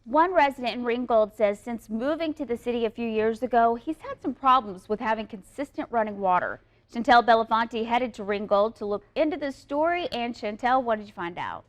One resident in Ringgold says since moving to the city a few years ago, he's had some problems with having consistent running water. Chantel Belafonte headed to Ringgold to look into this story. And Chantel, what did you find out?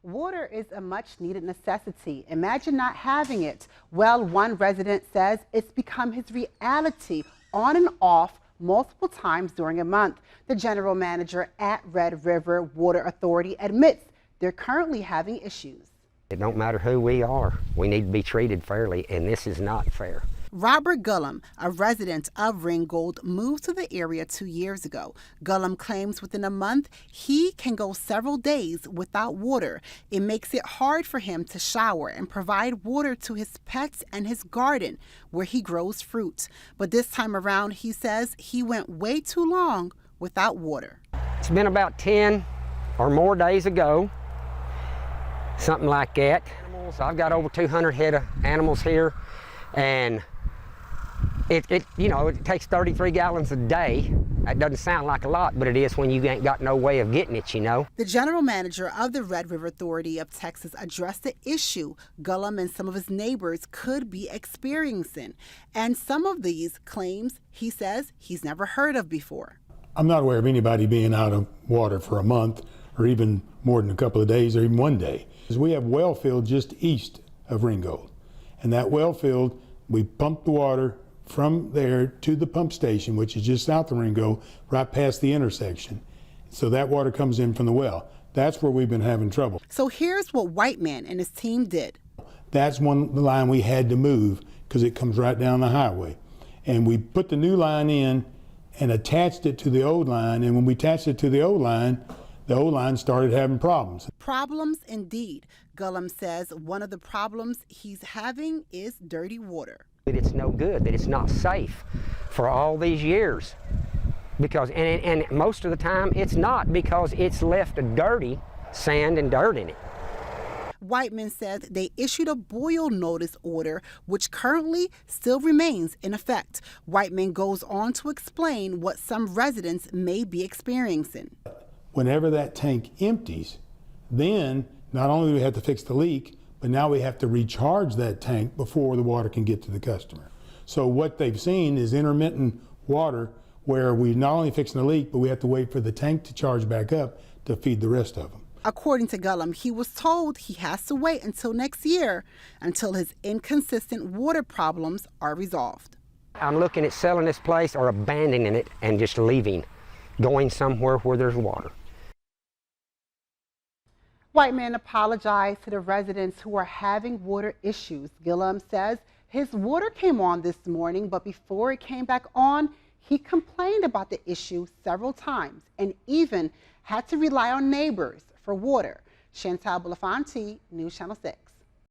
Water is a much needed necessity. Imagine not having it. Well, one resident says it's become his reality on and off multiple times during a month. The general manager at Red River Water Authority admits they're currently having issues. It don't matter who we are, we need to be treated fairly, and this is not fair. Robert Gillum, a resident of Ringgold, moved to the area 2 years ago. Gillum claims within a month he can go several days without water. It makes it hard for him to shower and provide water to his pets and his garden where he grows fruit. But this time around, he says he went way too long without water. It's been about 10 or more days ago, something like that. I've got over 200 head of animals here, and it takes 33 gallons a day. That doesn't sound like a lot, but it is when you ain't got no way of getting it, The general manager of the Red River Authority of Texas addressed the issue Gillum and some of his neighbors could be experiencing. And some of these claims he says he's never heard of before. I'm not aware of anybody being out of water for a month or even more than a couple of days or even one day. We have well field just east of Ringgold. And that well field, we pump the water from there to the pump station, which is just south of Ringgold, right past the intersection. So that water comes in from the well. That's where we've been having trouble. So here's what Whiteman and his team did. That's the line we had to move because it comes right down the highway. And we put the new line in and attached it to the old line. And when we attached it to the old line started having problems. Problems indeed. Gillum says one of the problems he's having is dirty water. It's no good, that it's not safe for all these years. Because, and most of the time it's not, because it's left dirty, sand and dirt in it. Whiteman says they issued a boil notice order, which currently still remains in effect. Whiteman goes on to explain what some residents may be experiencing. Whenever that tank empties, then not only do we have to fix the leak, but now we have to recharge that tank before the water can get to the customer. So what they've seen is intermittent water where we not only fixing the leak, but we have to wait for the tank to charge back up to feed the rest of them. According to Gillum, he was told he has to wait until next year until his inconsistent water problems are resolved. I'm looking at selling this place or abandoning it and just leaving, going somewhere where there's water. Whiteman apologized to the residents who are having water issues. Gillum says his water came on this morning, but before it came back on, he complained about the issue several times and even had to rely on neighbors for water. Chantel Belafonte, News Channel 6.